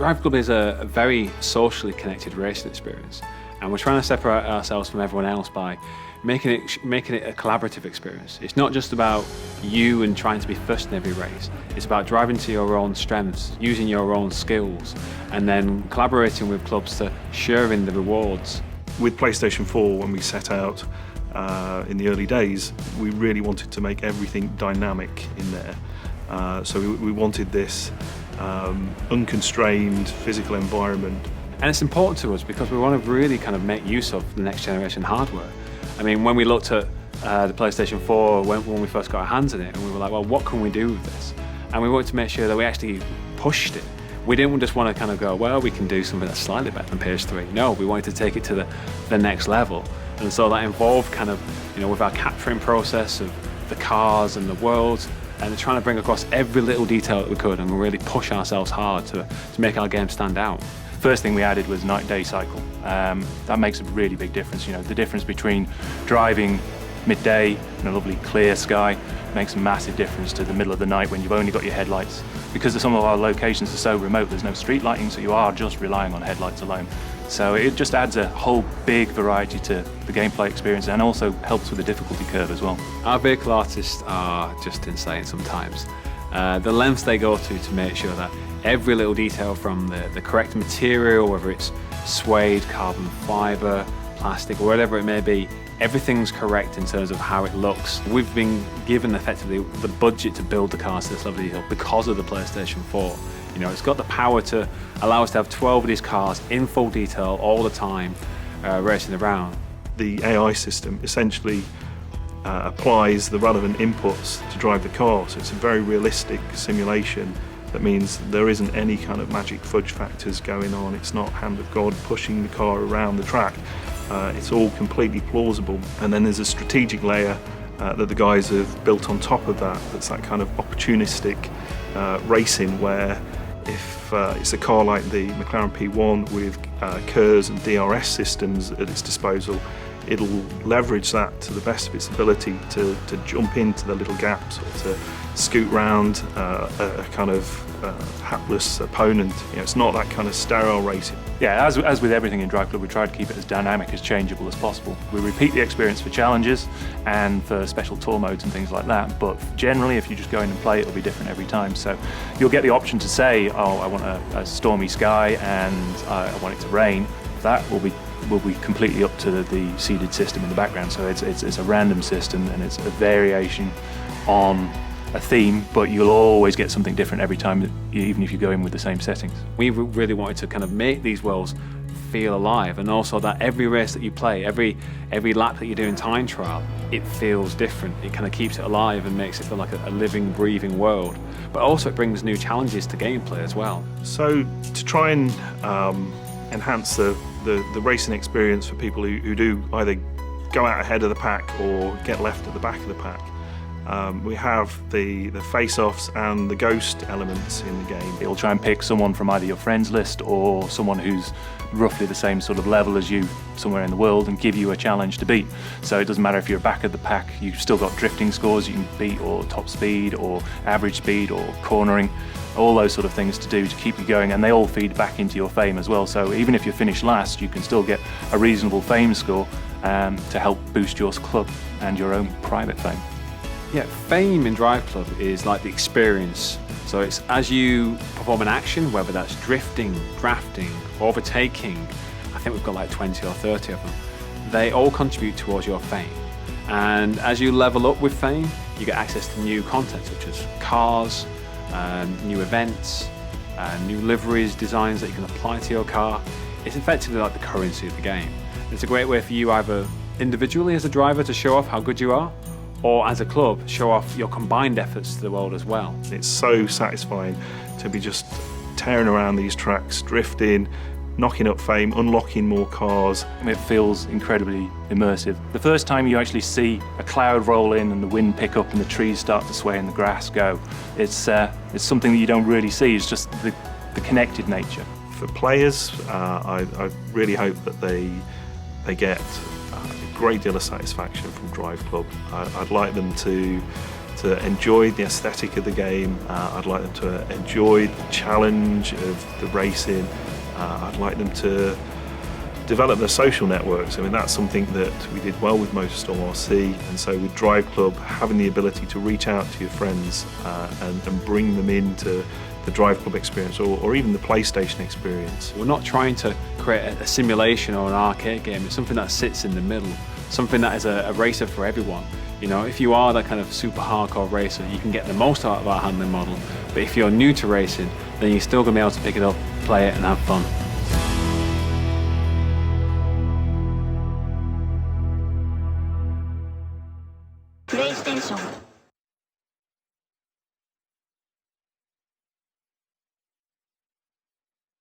Driveclub is a very socially connected racing experience, and we're trying to separate ourselves from everyone else by making it a collaborative experience. It's not just about you and trying to be first in every race. It's about driving to your own strengths, using your own skills, and then collaborating with clubs to share in the rewards. With PlayStation 4, when we set out in the early days, we really wanted to make everything dynamic in there. So we wanted this unconstrained physical environment. And it's important to us because we want to really kind of make use of the next generation hardware. I mean, when we looked at the PlayStation 4 when we first got our hands on it, and we were like, well, what can we do with this? And we wanted to make sure that we actually pushed it. We didn't just want to kind of go, well, we can do something that's slightly better than PS3. No, we wanted to take it to the next level. And so that involved kind of, with our capturing process of the cars and the world, and trying to bring across every little detail that we could and really push ourselves hard to make our game stand out. First thing we added was night-day cycle. That makes a really big difference. The difference between driving midday in a lovely clear sky makes a massive difference to the middle of the night when you've only got your headlights. Because some of our locations are so remote, there's no street lighting, so you are just relying on headlights alone. So it just adds a whole big variety to the gameplay experience and also helps with the difficulty curve as well. Our vehicle artists are just insane sometimes. The lengths they go to make sure that every little detail from the correct material, whether it's suede, carbon fibre, plastic, or whatever it may be, everything's correct in terms of how it looks. We've been given effectively the budget to build the cars to this level of detail because of the PlayStation 4. It's got the power to allow us to have 12 of these cars in full detail all the time, racing around. The AI system essentially applies the relevant inputs to drive the car, so it's a very realistic simulation. That means there isn't any kind of magic fudge factors going on. It's not hand of God pushing the car around the track. It's all completely plausible. And then there's a strategic layer that the guys have built on top of that. That's that kind of opportunistic racing where if it's a car like the McLaren P1 with KERS and DRS systems at its disposal, it'll leverage that to the best of its ability to jump into the little gaps or to scoot round a kind of hapless opponent. It's not that kind of sterile racing. Yeah, as with everything in Driveclub, we try to keep it as dynamic, as changeable as possible. We repeat the experience for challenges and for special tour modes and things like that, but generally if you just go in and play, it'll be different every time. So you'll get the option to say, oh, I want a stormy sky and I want it to rain. That will be completely up to the seeded system in the background. So it's a random system and it's a variation on a theme, but you'll always get something different every time, even if you go in with the same settings. We really wanted to kind of make these worlds feel alive, and also that every race that you play, every lap that you do in time trial, it feels different. It kind of keeps it alive and makes it feel like a living, breathing world. But also it brings new challenges to gameplay as well. So to try and enhance the racing experience for people who do either go out ahead of the pack or get left at the back of the pack, we have the face-offs and the ghost elements in the game. It'll try and pick someone from either your friends list or someone who's roughly the same sort of level as you somewhere in the world and give you a challenge to beat. So it doesn't matter if you're back of the pack, you've still got drifting scores you can beat, or top speed or average speed or cornering, all those sort of things to do to keep you going, and they all feed back into your fame as well. So even if you finish last, you can still get a reasonable fame score to help boost your club and your own private fame. Yeah, fame in Driveclub is like the experience. So it's as you perform an action, whether that's drifting, drafting, overtaking, I think we've got like 20 or 30 of them, they all contribute towards your fame. And as you level up with fame, you get access to new content such as cars, new events, new liveries, designs that you can apply to your car. It's effectively like the currency of the game. It's a great way for you either individually as a driver to show off how good you are, or as a club, show off your combined efforts to the world as well. It's so satisfying to be just tearing around these tracks, drifting, knocking up fame, unlocking more cars. It feels incredibly immersive. The first time you actually see a cloud roll in and the wind pick up and the trees start to sway and the grass go, it's something that you don't really see. It's just the connected nature. For players, I really hope that they get a great deal of satisfaction from Driveclub. I'd like them to enjoy the aesthetic of the game. I'd like them to enjoy the challenge of the racing. I'd like them to develop their social networks. I mean, that's something that we did well with Motorstorm RC, and so with Driveclub, having the ability to reach out to your friends and bring them into the Driveclub experience or even the PlayStation experience. We're not trying to create a simulation or an arcade game. It's something that sits in the middle, something that is a racer for everyone. You know, if you are that kind of super hardcore racer, you can get the most out of our handling model. But if you're new to racing, then you're still going to be able to pick it up, play it and have fun. PlayStation